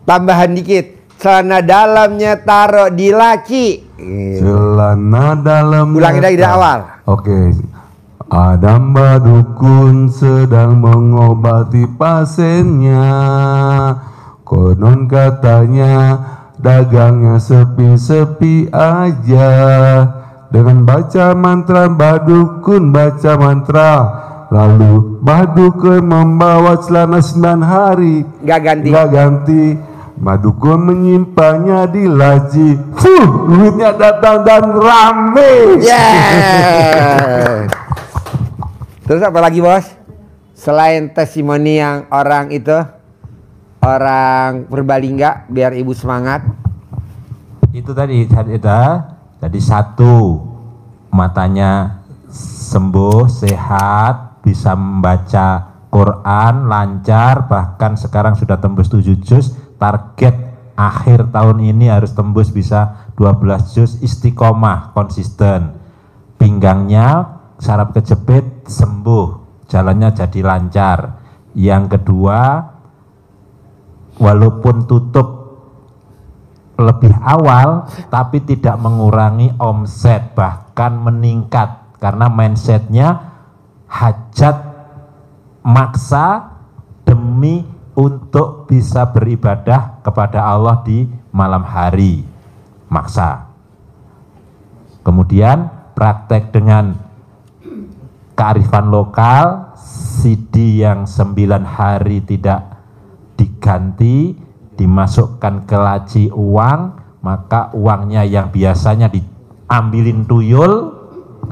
Tambahan dikit, celana dalamnya taruh di laci. Celana dalam. Ulangi dari awal. Oke. Ada Mbah Dukun sedang mengobati pasiennya. Konon katanya dagangnya sepi-sepi aja. Dengan baca mantra Mbah Dukun baca mantra, lalu Mbah Dukun membawa celana 9 hari Gak ganti. Gak ganti. Mbah Dukun menyimpannya di laci. Duitnya datang dan rame. Yeah. Terus apa lagi bos? Selain testimoni yang orang itu, orang Purbalingga, biar ibu semangat. Itu tadi satu, matanya sembuh, sehat, bisa membaca Quran, lancar, bahkan sekarang sudah tembus 7 juz. Target akhir tahun ini harus tembus bisa 12 juz, istiqomah, konsisten. Pinggangnya saraf kejepit sembuh, jalannya jadi lancar. Yang kedua, walaupun tutup lebih awal tapi tidak mengurangi omset, bahkan meningkat karena mindsetnya hajat maksa demi untuk bisa beribadah kepada Allah di malam hari, maksa. Kemudian praktek dengan kearifan lokal, CD yang 9 hari tidak diganti, dimasukkan ke laci uang, maka uangnya yang biasanya diambilin tuyul,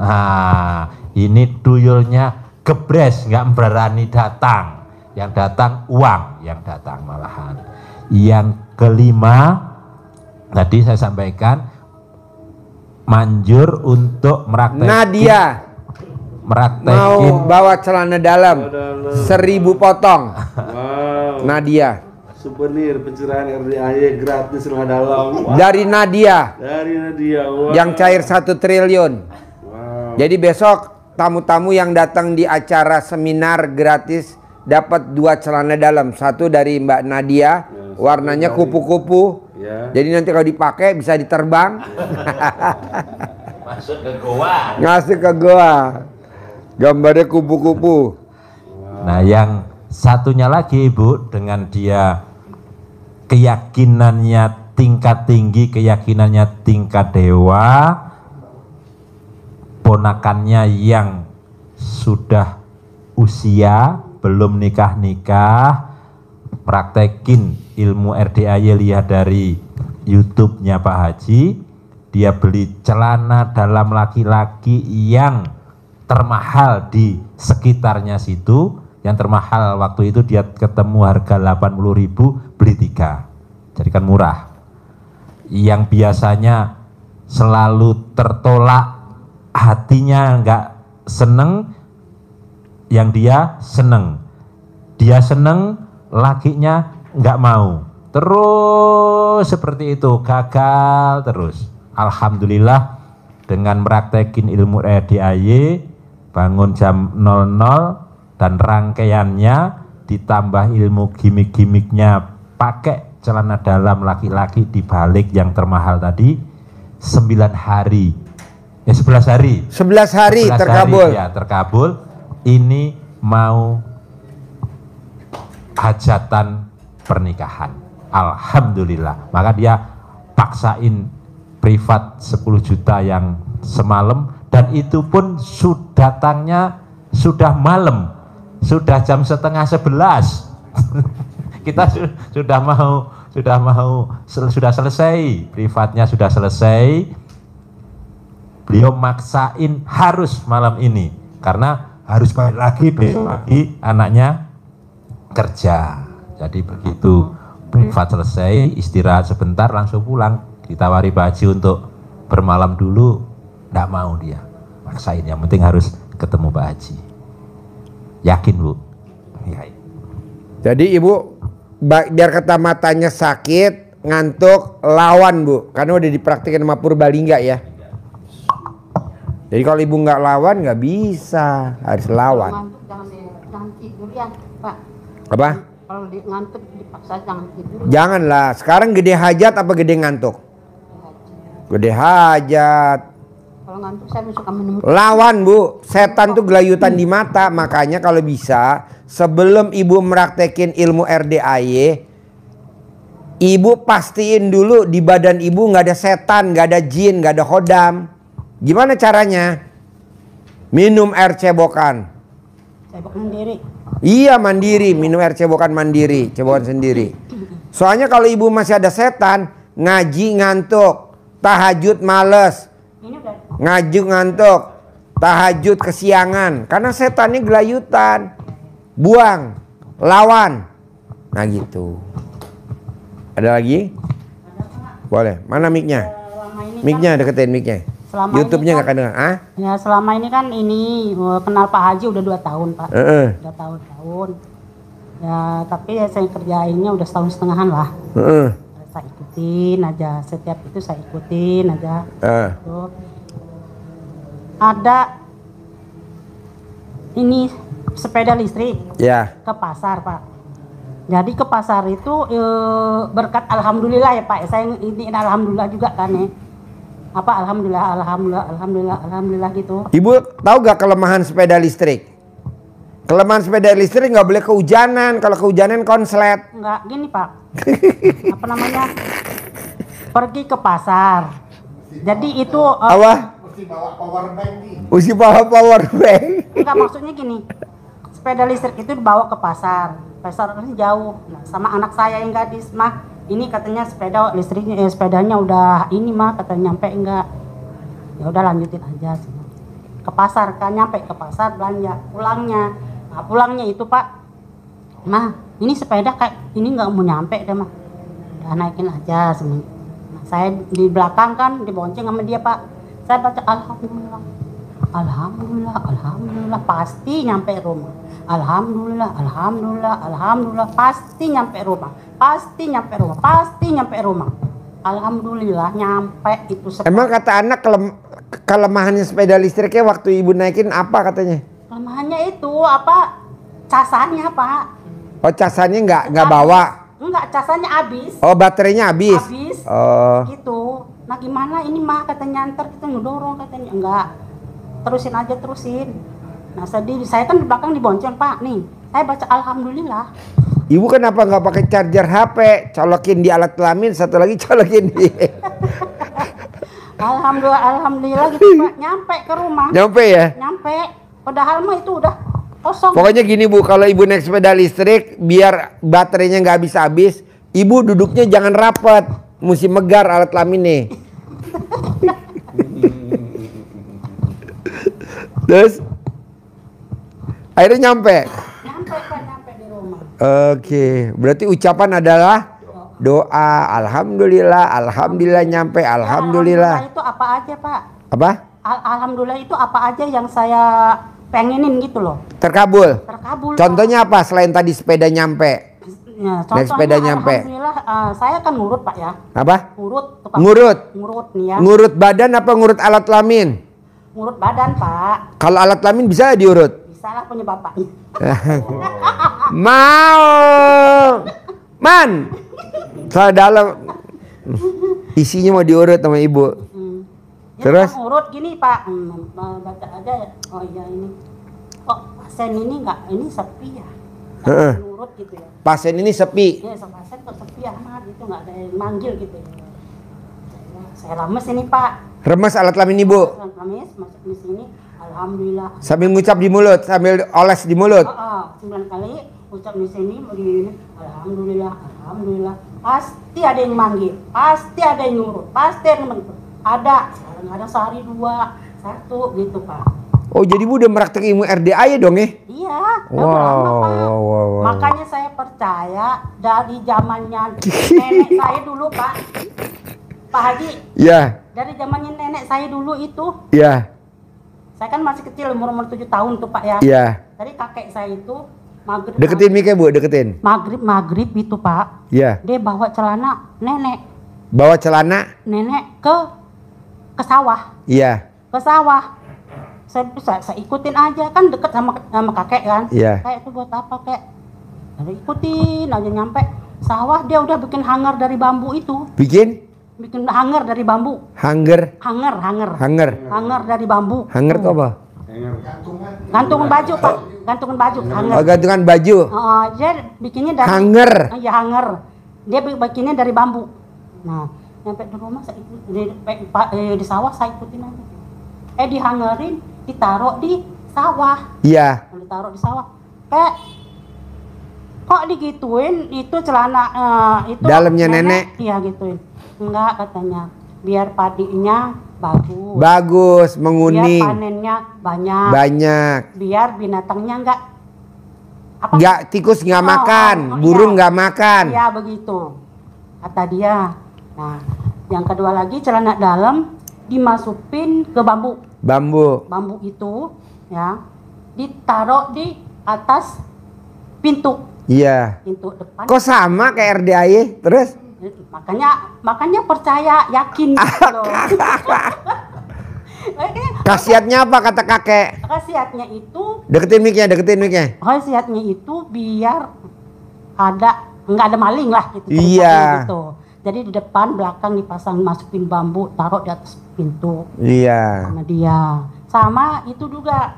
nah ini tuyulnya gebres, nggak berani datang, yang datang uang, yang datang malahan. Yang kelima, tadi saya sampaikan, manjur untuk Nadia mau bawa celana dalam 1000 potong. Wow. Nadia. Souvenir pencerahan RDAY gratis celana dalam. Wow. Dari Nadia. Dari Nadia. Wow. Yang cair 1 triliun. Wow. Jadi besok tamu-tamu yang datang di acara seminar gratis dapat 2 celana dalam. 1 dari Mbak Nadia, warnanya kupu-kupu. Ya. Jadi nanti kalau dipakai bisa diterbang. masuk ke goa. Ngasih ke goa. Gambarnya kupu-kupu. Nah, yang satunya lagi Ibu, dengan dia keyakinannya tingkat tinggi, keyakinannya tingkat dewa, ponakannya yang sudah usia belum nikah-nikah, praktekin ilmu RDAY, lihat dari YouTube-nya Pak Haji, dia beli celana dalam laki-laki yang termahal di sekitarnya situ. Yang termahal waktu itu dia ketemu harga 80.000, beli 3, jadi kan murah. Yang biasanya selalu tertolak, hatinya nggak seneng, yang dia seneng lakinya nggak mau, terus seperti itu, gagal terus. Alhamdulillah dengan meraktekin ilmu RDAY, bangun jam 00 dan rangkaiannya ditambah ilmu gimmick-gimmicknya, pakai celana dalam laki-laki dibalik yang termahal tadi, 9 hari, 11 hari. 11 hari terkabul. Ya, terkabul. Ini mau hajatan pernikahan. Alhamdulillah. Maka dia paksain privat 10 juta yang semalam, dan itu pun datangnya sudah malam, sudah jam setengah 11. Kita sudah selesai, privatnya sudah selesai. Beliau maksain harus malam ini karena harus balik lagi besok pagi anaknya kerja. Jadi begitu privat selesai, istirahat sebentar langsung pulang. Ditawari Pak Haji untuk bermalam dulu, enggak mau dia, maksain, yang penting harus ketemu Pak Haji. Yakin Bu? Ya. Jadi Ibu biar kata matanya sakit, ngantuk, lawan Bu, karena udah dipraktikin sama Purbalingga ya. Jadi kalau Ibu nggak lawan nggak bisa, harus lawan. Ngantuk jangan tidurian, Pak. Apa? Kalau ngantuk dipaksa jangan tidur. Janganlah. Sekarang gede hajat apa gede ngantuk? Gede hajat. Kalau ngantuk saya suka minum. Lawan Bu, setan tuh gelayutan di mata. Makanya kalau bisa sebelum Ibu meraktekin ilmu RDAY, Ibu pastiin dulu di badan Ibu nggak ada setan, nggak ada jin, nggak ada hodam. Gimana caranya? Minum air cebokan. Cebok mandiri. Iya, mandiri, minum air cebokan mandiri, cebokan sendiri. Soalnya kalau Ibu masih ada setan, ngaji ngantuk, tahajud males, ngaji ngantuk, tahajud kesiangan, karena setannya gelayutan. Buang, lawan. Nah gitu. Ada lagi? Boleh. Mana mic-nya? Mic-nya deketin mic-nya. YouTube-nya nggak kedengeran. Ah? Ya selama ini kan kenal Pak Haji udah 2 tahun Pak. Udah tahun-tahun. Ya tapi ya saya kerjainnya udah setahun setengahan lah. Saya ikutin aja, setiap itu saya ikutin aja. Gitu. Ada ini sepeda listrik ke pasar Pak. Jadi ke pasar itu berkat alhamdulillah ya Pak. Saya ini alhamdulillah juga kan ya. Apa alhamdulillah gitu. Ibu tahu gak kelemahan sepeda listrik? Kelemahan sepeda listrik nggak boleh kehujanan. Kalau kehujanan konslet. Nggak gini Pak. Apa namanya? Pergi ke pasar. Jadi itu apa? Mesti bawa power bank nih. Mesti bawa power bank. Enggak, maksudnya gini. Sepeda listrik itu dibawa ke pasar. Pasar ini jauh. Nah, sama anak saya yang gadis mah. Ini katanya sepeda listriknya, sepedanya udah ini mah katanya nyampe enggak. Ya udah lanjutin aja sih. Ke pasar kan, nyampe ke pasar belanja. Pulangnya, nah pulangnya itu Pak, mah ini sepeda kayak ini nggak mau nyampe deh mah. Udah naikin aja sih. Nah, saya di belakang kan dibonceng sama dia Pak. Saya baca alhamdulillah, alhamdulillah pasti nyampe rumah. Alhamdulillah, pasti nyampe rumah. Alhamdulillah nyampe itu sepeda. Emang kata anak kelemahannya sepeda listriknya waktu Ibu naikin apa katanya? Kelemahannya itu apa? Casannya Pak. Oh casannya nggak bawa? Enggak, casannya habis. Oh baterainya habis? Habis. Oh. Gitu. Nah gimana ini mah katanya ntar kita ngedorong katanya. Enggak. Terusin. Nah saya kan di belakang dibonceng Pak nih. Saya baca alhamdulillah. Ibu kenapa nggak pakai charger HP? Colokin di alat kelamin, satu lagi colokin di. Alhamdulillah gitu Pak. Nyampe ke rumah. Nyampe ya? Nyampe. Padahal mah itu udah kosong. Pokoknya gini Bu, kalau Ibu naik sepeda listrik, biar baterainya nggak habis-habis, Ibu duduknya jangan rapet, mesti megar alat kelaminnya. Terus akhirnya nyampe. Nyampe Pak, nyampe di rumah. Oke, berarti ucapan adalah Doa, alhamdulillah nyampe, alhamdulillah. Itu apa aja, Pak? Apa? Alhamdulillah itu apa aja yang saya pengenin gitu loh. Terkabul. Terkabul. Contohnya apa selain tadi sepeda nyampe? Ya, Naik sepeda nyampe. Alhamdulillah, saya kan ngurut Pak ya. Apa? Ngurut. Pak. Ngurut. Ngurut nih ya. Ngurut badan apa ngurut alat kelamin? Ngurut badan Pak. Kalau alat kelamin bisa diurut? Bisa lah punya bapak. Mau. Man. Salah dalam. Isinya mau diurut sama ibu. Ya, Terus? Ngurut gini Pak. Baca aja ya. Oh iya ini. Kok pasien ini enggak ini sepi ya? Ngurut gitu ya. Pasien ini sepi. Ya, pasien kok sepi amat gitu, nggak ada yang manggil gitu ya. Saya lemes ini Pak. Remes alat kelamin ibu. Lemes masuk di sini. Alhamdulillah. Sambil ngucap di mulut, sambil oles di mulut. 9 kali ucap di sini, begini. Alhamdulillah, alhamdulillah. Pasti ada yang manggil, pasti ada yang nurut, pasti ada yang nurut. Ada, kadang-kadang sehari 2, 1 gitu Pak. Oh jadi ibu udah meraktek ilmu RDA ya dong ya? Iya, udah Wow, lama Pak. wow. Makanya saya percaya dari zamannya nenek saya dulu Pak. Pak Haji, Iya, dari zamannya nenek saya dulu itu, iya, saya kan masih kecil, umur 7 tahun tuh Pak ya. iya. Dari kakek saya itu maghrib, Deketin mic bu, deketin. maghrib itu Pak, Iya. dia bawa celana nenek Bawa celana? ke sawah, Iya, ke sawah. Saya ikutin aja, kan deket sama kakek kan. Iya. Kayak itu buat apa kek? Saya ikutin aja nyampe sawah, dia udah bikin hanger dari bambu itu. bikin Bikin hanger dari bambu. hanger, Hanger hanger dari bambu. itu apa? Gantungan baju Pak, gantungan baju, hanger. Oh, gantungan baju. Oh, dia bikinnya dari Hanger. Iya, hanger. Dia bikinnya dari bambu. Nah, nyampe di rumah saya di sawah saya ikutin aja. Dihangerin, ditaruh di sawah. Iya. Ditaruh di sawah. Kok digituin itu celana itu Dalamnya nenek? Iya gituin. Enggak katanya. Biar padinya bagus. Bagus, Biar menguning. panennya banyak. Banyak. Biar binatangnya enggak Tikus nggak makan, burung iya. nggak makan. Iya begitu kata dia. Nah, yang kedua lagi celana dalam dimasukin ke bambu itu ya, ditaruh di atas pintu Iya. depan. Kok sama kayak RDAY? Terus? Makanya percaya, yakin gitu loh. Khasiatnya apa kata kakek? Khasiatnya itu Deketin mic-nya. khasiatnya itu biar nggak ada maling lah gitu. Iya. Gitu. Jadi di depan belakang dipasang, masukin bambu, taruh di atas pintu. Iya. Sama dia. Sama itu juga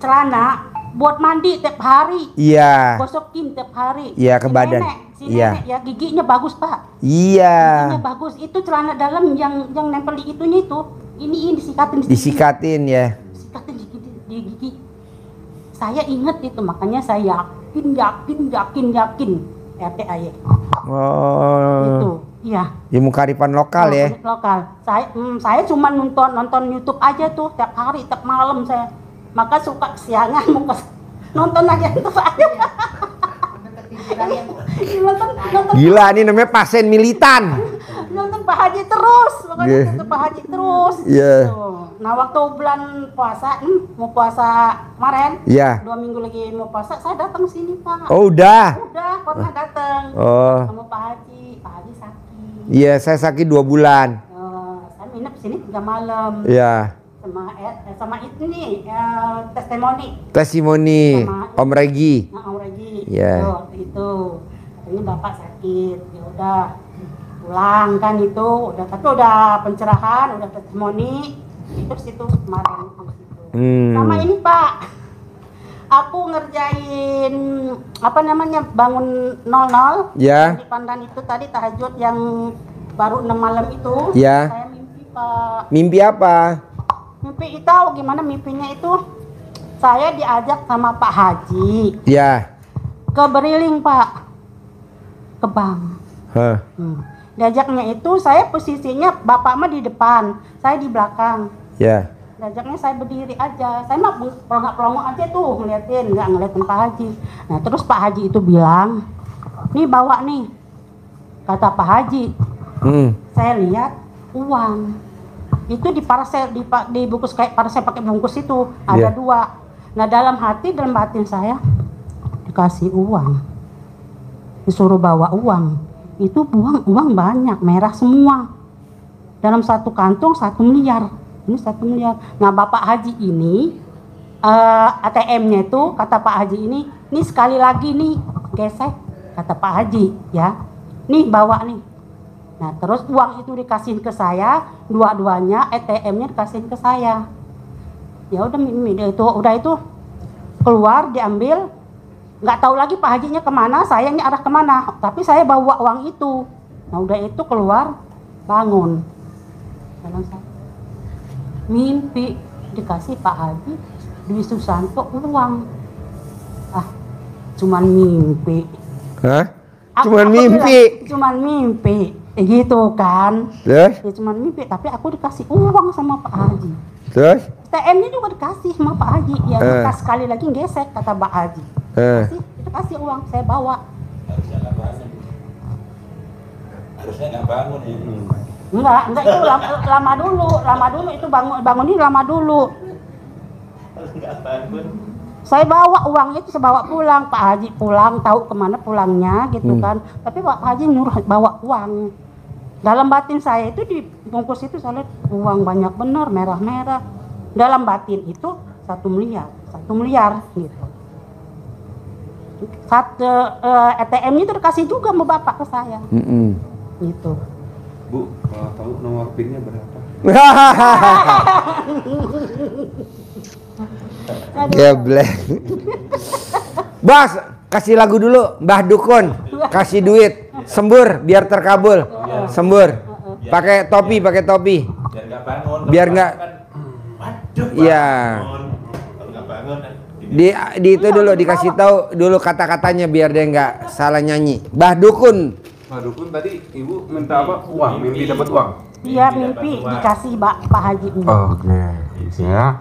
celana buat mandi tiap hari. Iya. Gosokin tiap hari. Iya, ke badan. Si Iya. nenek ya giginya bagus Pak. Iya. Giginya bagus. Itu celana dalam yang nempel di itunya itu. Ini disikatin di sini. Disikatin ya. Sikatin di gigi. Saya ingat itu, makanya saya yakin RDAY. Oh. Itu, iya. Ilmu kearifan lokal ya. Lokal. Saya cuma nonton YouTube aja tuh tiap hari, tiap malam saya. Maka suka siangan mau nonton aja itu aja. nonton Gila, ini namanya pasien militan. nonton Pak Haji terus, pokoknya Yeah. nonton Pak Haji terus. Iya. Gitu. Nah waktu bulan puasa, mau puasa kemarin, Iya. 2 minggu lagi mau puasa, saya datang sini Pak. Oh, udah. Udah pernah datang. Oh. Sama Pak Haji sakit. Iya, saya sakit 2 bulan. Saya nginep sini 3 malam. Iya. Sama itu nih, testimoni. Testimoni Sama- Om Regi. Nah, Om Regi. Iya. Itu. Katanya Bapak sakit. Ya udah pulang kan itu, tapi udah pencerahan, udah testimoni. Terus itu kemarin habis itu. Sama ini Pak. Aku ngerjain bangun 00. Ya. Di Pandan itu tadi tahajud yang baru 6 malam itu. Ya. Saya mimpi Pak. Mimpi apa? Mimpi tahu gimana mimpinya itu? Saya diajak sama Pak Haji Ya. ke Beriling Pak, ke bank. Hah. Diajaknya itu saya posisinya Bapak mah di depan, saya di belakang. Ya. Diajaknya saya berdiri aja, saya mah pelongok-pelongok aja tuh ngeliatin, nggak ngeliatin Pak Haji. Nah terus Pak Haji itu bilang, nih bawa nih Kata Pak Haji, saya lihat uang itu di parcel, di bungkus kayak parcel pakai bungkus itu ada dua. Nah dalam batin saya dikasih uang, disuruh bawa uang, itu buang uang banyak, merah semua, dalam satu kantong 1 miliar. Ini 1 miliar. Nah Bapak Haji ini ATM-nya itu kata Pak Haji ini sekali lagi nih gesek, kata Pak Haji ya, nih bawa nih. Nah terus uang itu dikasihin ke saya, dua-duanya ATM-nya dikasihin ke saya. Ya udah itu keluar diambil, nggak tahu lagi Pak Hajinya kemana, sayangnya arah kemana, tapi saya bawa uang itu. Nah udah itu keluar, bangun, dalam saya mimpi dikasih Pak Haji Dwi Susanto uang. Cuman mimpi. Hah? Cuman mimpi, gitu kan? Terus? Ya cuman mimpi, tapi aku dikasih uang sama Pak Haji. Terus? TM-nya juga dikasih sama Pak Haji. Ya bekas sekali lagi gesek, kata Pak Haji. Dikasih uang, saya bawa. Harusnya nggak bangun ya. Enggak itu lama dulu itu bangun ini lama dulu. Nggak bangun. Saya bawa uang itu, saya bawa pulang. Pak Haji pulang, tahu kemana pulangnya gitu kan. Tapi Pak Haji nyuruh bawa uang. Dalam batin saya itu di bungkus itu saya lihat uang banyak bener, merah-merah. Dalam batin itu 1 miliar gitu. ATM-nya itu dikasih juga sama bapak ke saya. Gitu. Bu, kalau tahu nomor PIN-nya berapa? Geblek. Bos, kasih lagu dulu, Mbah Dukun. Kasih duit, sembur biar terkabul. Sembur. Pakai topi. Biar nggak bangun. Biar nggak. Iya. Kalau nggak bangun. Di itu dulu dikasih tahu dulu kata-katanya biar dia nggak salah nyanyi. Mbah Dukun. Mbah Dukun tadi ibu minta apa? Uang, mimpi dapat uang. Iya mimpi dikasih Pak Haji. Oke, ya.